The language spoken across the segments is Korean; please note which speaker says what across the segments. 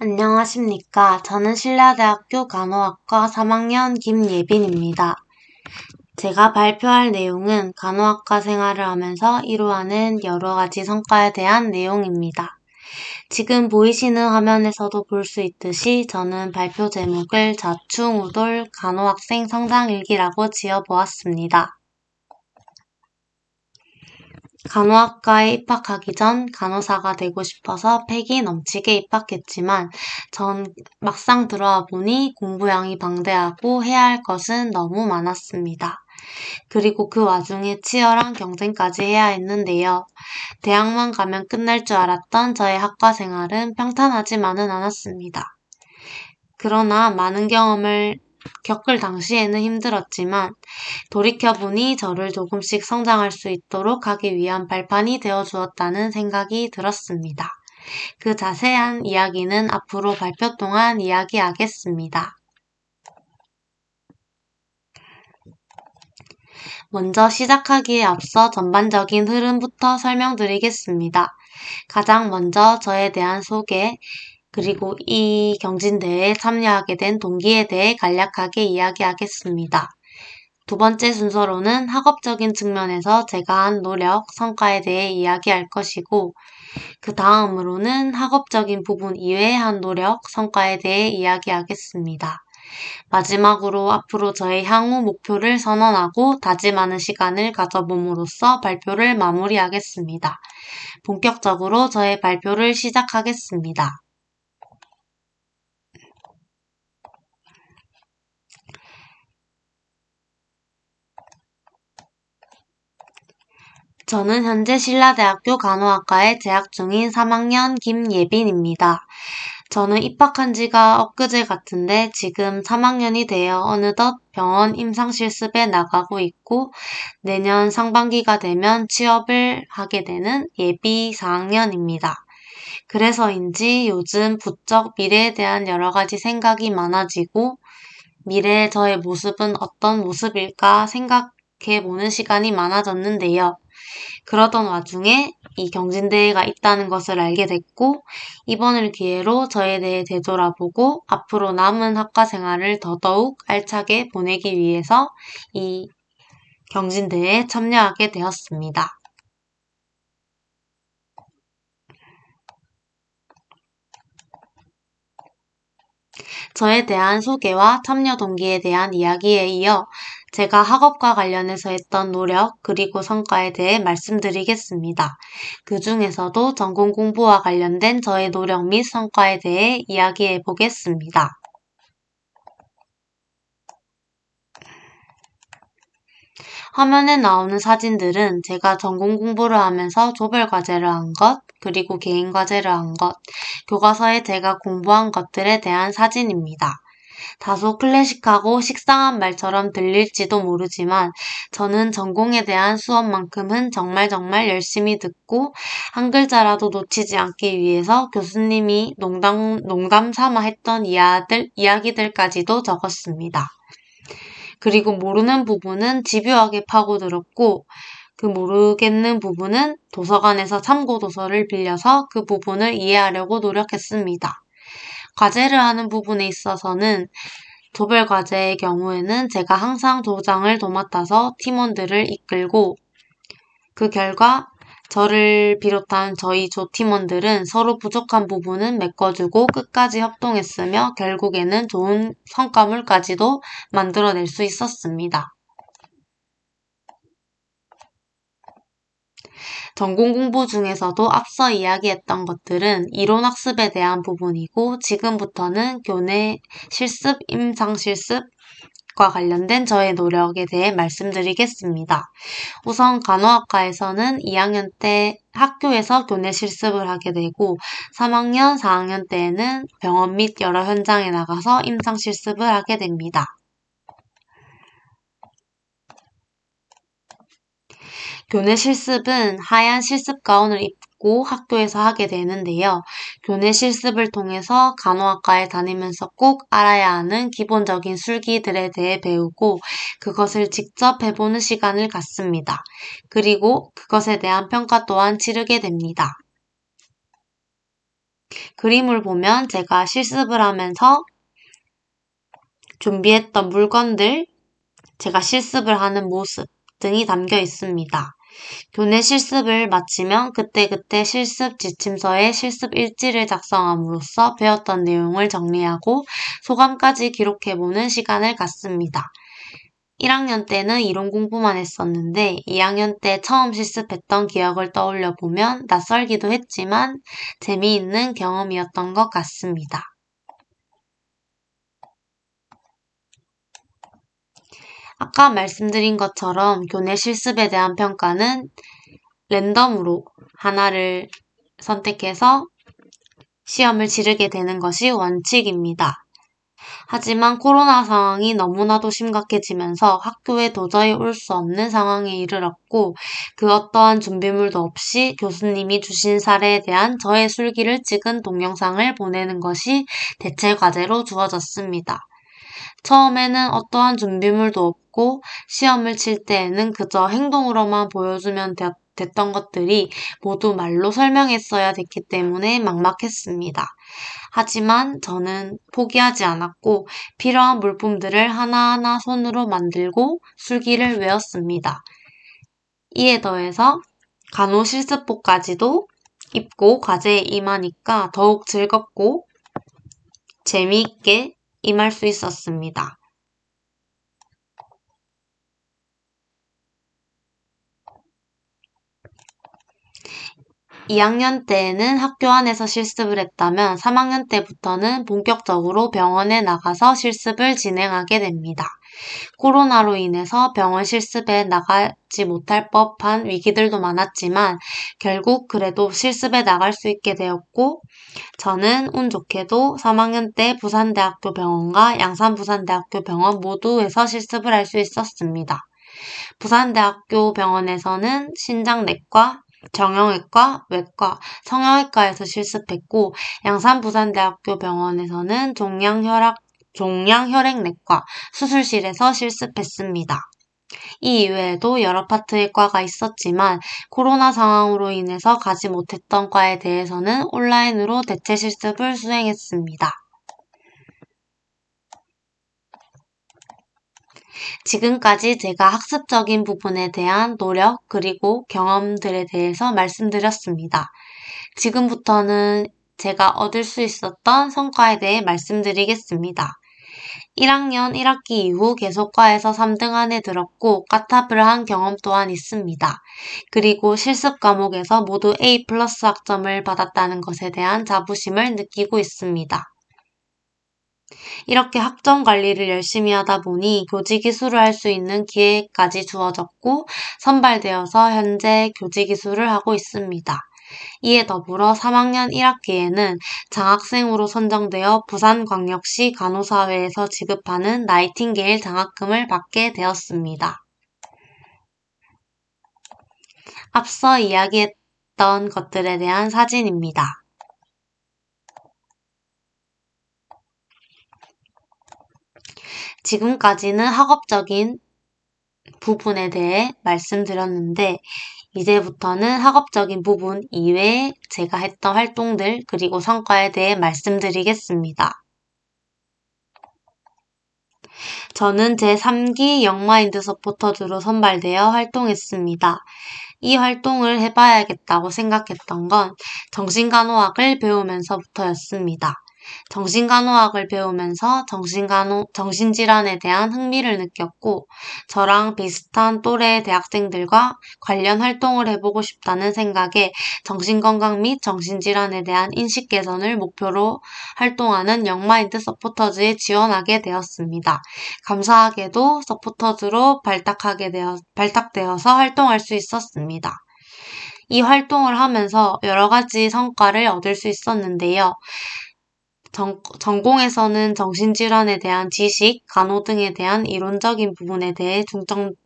Speaker 1: 안녕하십니까. 저는 신라대학교 간호학과 3학년 김예빈입니다. 제가 발표할 내용은 간호학과 생활을 하면서 이루어가는 여러 가지 성과에 대한 내용입니다. 지금 보이시는 화면에서도 볼 수 있듯이 저는 발표 제목을 자충우돌 간호학생 성장일기라고 지어보았습니다. 간호학과에 입학하기 전 간호사가 되고 싶어서 패기 넘치게 입학했지만 전 막상 들어와 보니 공부량이 방대하고 해야 할 것은 너무 많았습니다. 그리고 그 와중에 치열한 경쟁까지 해야 했는데요. 대학만 가면 끝날 줄 알았던 저의 학과 생활은 평탄하지만은 않았습니다. 그러나 많은 경험을 겪을 당시에는 힘들었지만 돌이켜보니 저를 조금씩 성장할 수 있도록 하기 위한 발판이 되어 주었다는 생각이 들었습니다. 그 자세한 이야기는 앞으로 발표 동안 이야기하겠습니다. 먼저 시작하기에 앞서 전반적인 흐름부터 설명드리겠습니다. 가장 먼저 저에 대한 소개, 그리고 이 경진대회에 참여하게 된 동기에 대해 간략하게 이야기하겠습니다. 두 번째 순서로는 학업적인 측면에서 제가 한 노력, 성과에 대해 이야기할 것이고, 그 다음으로는 학업적인 부분 이외에 한 노력, 성과에 대해 이야기하겠습니다. 마지막으로 앞으로 저의 향후 목표를 선언하고 다짐하는 시간을 가져봄으로써 발표를 마무리하겠습니다. 본격적으로 저의 발표를 시작하겠습니다. 저는 현재 신라대학교 간호학과에 재학 중인 3학년 김예빈입니다. 저는 입학한 지가 엊그제 같은데 지금 3학년이 되어 어느덧 병원 임상실습에 나가고 있고 내년 상반기가 되면 취업을 하게 되는 예비 4학년입니다. 그래서인지 요즘 부쩍 미래에 대한 여러 가지 생각이 많아지고 미래의 저의 모습은 어떤 모습일까 생각해보는 시간이 많아졌는데요. 그러던 와중에 이 경진대회가 있다는 것을 알게 됐고 이번을 기회로 저에 대해 되돌아보고 앞으로 남은 학과 생활을 더더욱 알차게 보내기 위해서 이 경진대회에 참여하게 되었습니다. 저에 대한 소개와 참여 동기에 대한 이야기에 이어 제가 학업과 관련해서 했던 노력 그리고 성과에 대해 말씀드리겠습니다. 그 중에서도 전공 공부와 관련된 저의 노력 및 성과에 대해 이야기해 보겠습니다. 화면에 나오는 사진들은 제가 전공 공부를 하면서 조별 과제를 한 것, 그리고 개인 과제를 한 것, 교과서에 제가 공부한 것들에 대한 사진입니다. 다소 클래식하고 식상한 말처럼 들릴지도 모르지만 저는 전공에 대한 수업만큼은 정말 열심히 듣고 한 글자라도 놓치지 않기 위해서 교수님이 농담 삼아 했던 이야기들까지도 적었습니다. 그리고 모르는 부분은 집요하게 파고들었고 그 모르겠는 부분은 도서관에서 참고 도서를 빌려서 그 부분을 이해하려고 노력했습니다. 과제를 하는 부분에 있어서는 조별 과제의 경우에는 제가 항상 조장을 도맡아서 팀원들을 이끌고 그 결과 저를 비롯한 저희 조 팀원들은 서로 부족한 부분은 메꿔주고 끝까지 협동했으며 결국에는 좋은 성과물까지도 만들어낼 수 있었습니다. 전공 공부 중에서도 앞서 이야기했던 것들은 이론 학습에 대한 부분이고 지금부터는 교내 실습, 임상 실습과 관련된 저의 노력에 대해 말씀드리겠습니다. 우선 간호학과에서는 2학년 때 학교에서 교내 실습을 하게 되고 3학년, 4학년 때에는 병원 및 여러 현장에 나가서 임상 실습을 하게 됩니다. 교내 실습은 하얀 실습 가운을 입고 학교에서 하게 되는데요. 교내 실습을 통해서 간호학과에 다니면서 꼭 알아야 하는 기본적인 술기들에 대해 배우고 그것을 직접 해보는 시간을 갖습니다. 그리고 그것에 대한 평가 또한 치르게 됩니다. 그림을 보면 제가 실습을 하면서 준비했던 물건들, 제가 실습을 하는 모습 등이 담겨 있습니다. 교내 실습을 마치면 그때그때 실습 지침서에 실습 일지를 작성함으로써 배웠던 내용을 정리하고 소감까지 기록해보는 시간을 갖습니다. 1학년 때는 이론 공부만 했었는데 2학년 때 처음 실습했던 기억을 떠올려 보면 낯설기도 했지만 재미있는 경험이었던 것 같습니다. 아까 말씀드린 것처럼 교내 실습에 대한 평가는 랜덤으로 하나를 선택해서 시험을 치르게 되는 것이 원칙입니다. 하지만 코로나 상황이 너무나도 심각해지면서 학교에 도저히 올 수 없는 상황에 이르렀고 그 어떠한 준비물도 없이 교수님이 주신 사례에 대한 저의 술기를 찍은 동영상을 보내는 것이 대체 과제로 주어졌습니다. 처음에는 어떠한 준비물도 없고 시험을 칠 때에는 그저 행동으로만 보여주면 됐던 것들이 모두 말로 설명했어야 됐기 때문에 막막했습니다. 하지만 저는 포기하지 않았고 필요한 물품들을 하나하나 손으로 만들고 술기를 외웠습니다. 이에 더해서 간호 실습복까지도 입고 과제에 임하니까 더욱 즐겁고 재미있게 임할 수 있었습니다. 2학년 때에는 학교 안에서 실습을 했다면 3학년 때부터는 본격적으로 병원에 나가서 실습을 진행하게 됩니다. 코로나로 인해서 병원 실습에 나가지 못할 법한 위기들도 많았지만 결국 그래도 실습에 나갈 수 있게 되었고 저는 운 좋게도 3학년 때 부산대학교 병원과 양산부산대학교 병원 모두에서 실습을 할 수 있었습니다. 부산대학교 병원에서는 신장내과, 정형외과, 외과, 성형외과에서 실습했고 양산부산대학교 병원에서는 종양혈액내과, 수술실에서 실습했습니다. 이 이외에도 여러 파트의 과가 있었지만 코로나 상황으로 인해서 가지 못했던 과에 대해서는 온라인으로 대체 실습을 수행했습니다. 지금까지 제가 학습적인 부분에 대한 노력 그리고 경험들에 대해서 말씀드렸습니다. 지금부터는 제가 얻을 수 있었던 성과에 대해 말씀드리겠습니다. 1학년 1학기 이후 계속 과에서 3등 안에 들었고 까탑을 한 경험 또한 있습니다. 그리고 실습 과목에서 모두 A+ 학점을 받았다는 것에 대한 자부심을 느끼고 있습니다. 이렇게 학점 관리를 열심히 하다 보니 교직 이수를 할 수 있는 기회까지 주어졌고 선발되어서 현재 교직 이수를 하고 있습니다. 이에 더불어 3학년 1학기에는 장학생으로 선정되어 부산광역시 간호사회에서 지급하는 나이팅게일 장학금을 받게 되었습니다. 앞서 이야기했던 것들에 대한 사진입니다. 지금까지는 학업적인 부분에 대해 말씀드렸는데 이제부터는 학업적인 부분 이외에 제가 했던 활동들 그리고 성과에 대해 말씀드리겠습니다. 저는 제3기 영마인드 서포터즈로 선발되어 활동했습니다. 이 활동을 해봐야겠다고 생각했던 건 정신간호학을 배우면서부터였습니다. 정신간호학을 배우면서 정신질환에 대한 흥미를 느꼈고 저랑 비슷한 또래의 대학생들과 관련 활동을 해보고 싶다는 생각에 정신건강 및 정신질환에 대한 인식 개선을 목표로 활동하는 영마인드 서포터즈에 지원하게 되었습니다. 감사하게도 서포터즈로 발탁되어서 활동할 수 있었습니다. 이 활동을 하면서 여러 가지 성과를 얻을 수 있었는데요. 전공에서는 정신질환에 대한 지식, 간호 등에 대한 이론적인 부분에 대해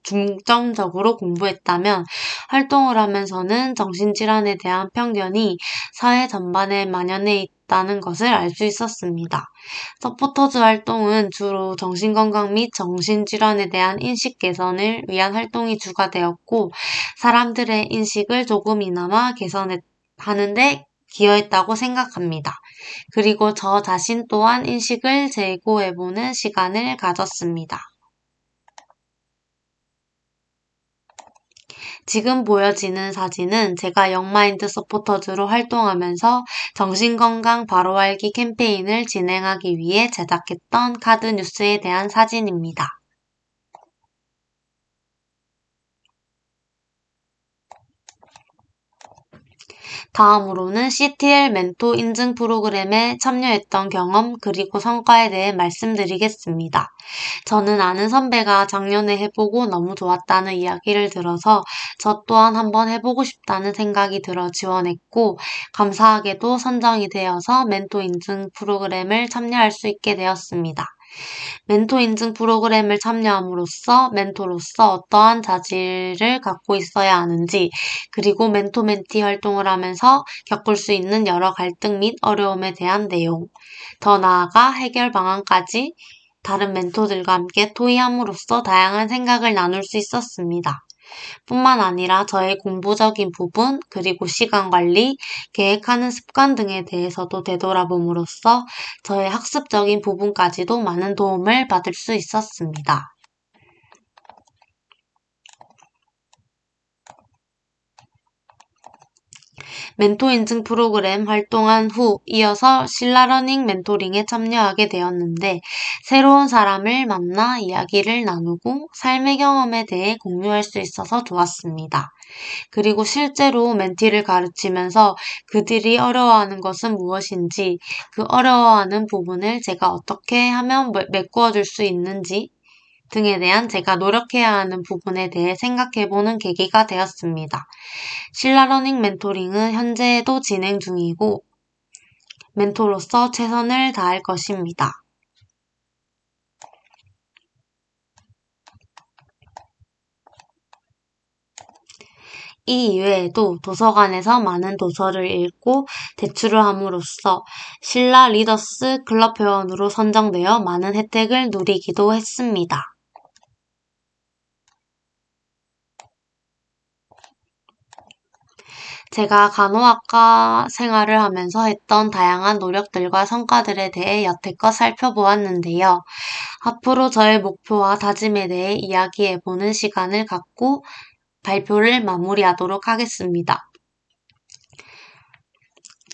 Speaker 1: 중점적으로 공부했다면 활동을 하면서는 정신질환에 대한 편견이 사회 전반에 만연해 있다는 것을 알 수 있었습니다. 서포터즈 활동은 주로 정신건강 및 정신질환에 대한 인식 개선을 위한 활동이 주가 되었고 사람들의 인식을 조금이나마 개선하는데 기여했다고 생각합니다. 그리고 저 자신 또한 인식을 재고해보는 시간을 가졌습니다. 지금 보여지는 사진은 제가 영마인드 서포터즈로 활동하면서 정신건강 바로 알기 캠페인을 진행하기 위해 제작했던 카드 뉴스에 대한 사진입니다. 다음으로는 CTL 멘토 인증 프로그램에 참여했던 경험 그리고 성과에 대해 말씀드리겠습니다. 저는 아는 선배가 작년에 해보고 너무 좋았다는 이야기를 들어서 저 또한 한번 해보고 싶다는 생각이 들어 지원했고 감사하게도 선정이 되어서 멘토 인증 프로그램을 참여할 수 있게 되었습니다. 멘토 인증 프로그램을 참여함으로써 멘토로서 어떠한 자질을 갖고 있어야 하는지, 그리고 멘토 멘티 활동을 하면서 겪을 수 있는 여러 갈등 및 어려움에 대한 내용, 더 나아가 해결 방안까지 다른 멘토들과 함께 토의함으로써 다양한 생각을 나눌 수 있었습니다. 뿐만 아니라 저의 공부적인 부분, 그리고 시간 관리, 계획하는 습관 등에 대해서도 되돌아봄으로써 저의 학습적인 부분까지도 많은 도움을 받을 수 있었습니다. 멘토 인증 프로그램 활동한 후 이어서 신라러닝 멘토링에 참여하게 되었는데 새로운 사람을 만나 이야기를 나누고 삶의 경험에 대해 공유할 수 있어서 좋았습니다. 그리고 실제로 멘티를 가르치면서 그들이 어려워하는 것은 무엇인지, 그 어려워하는 부분을 제가 어떻게 하면 메꾸어 줄 수 있는지 등에 대한 제가 노력해야 하는 부분에 대해 생각해보는 계기가 되었습니다. 신라러닝 멘토링은 현재도 진행 중이고 멘토로서 최선을 다할 것입니다. 이 이외에도 도서관에서 많은 도서를 읽고 대출을 함으로써 신라 리더스 클럽 회원으로 선정되어 많은 혜택을 누리기도 했습니다. 제가 간호학과 생활을 하면서 했던 다양한 노력들과 성과들에 대해 여태껏 살펴보았는데요. 앞으로 저의 목표와 다짐에 대해 이야기해보는 시간을 갖고 발표를 마무리하도록 하겠습니다.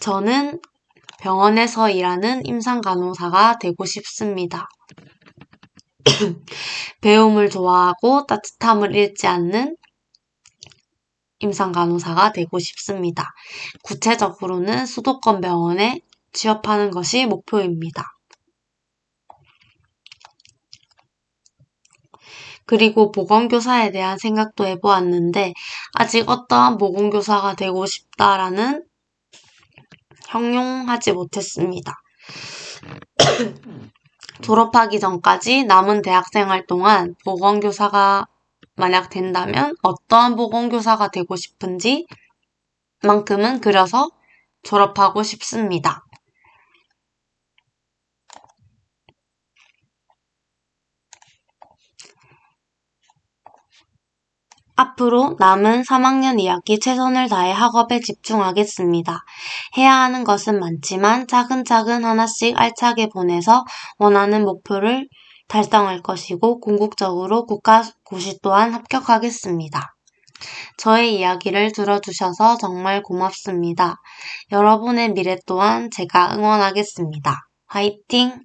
Speaker 1: 저는 병원에서 일하는 임상간호사가 되고 싶습니다. 배움을 좋아하고 따뜻함을 잃지 않는 임상간호사가 되고 싶습니다. 구체적으로는 수도권 병원에 취업하는 것이 목표입니다. 그리고 보건교사에 대한 생각도 해보았는데 아직 어떠한 보건교사가 되고 싶다라는 형용하지 못했습니다. 졸업하기 전까지 남은 대학생활 동안 보건교사가 만약 된다면 어떠한 보건교사가 되고 싶은지 만큼은 그려서 졸업하고 싶습니다. 앞으로 남은 3학년 2학기 최선을 다해 학업에 집중하겠습니다. 해야 하는 것은 많지만 차근차근 하나씩 알차게 보내서 원하는 목표를 달성할 것이고 궁극적으로 국가고시 또한 합격하겠습니다. 저의 이야기를 들어주셔서 정말 고맙습니다. 여러분의 미래 또한 제가 응원하겠습니다. 화이팅!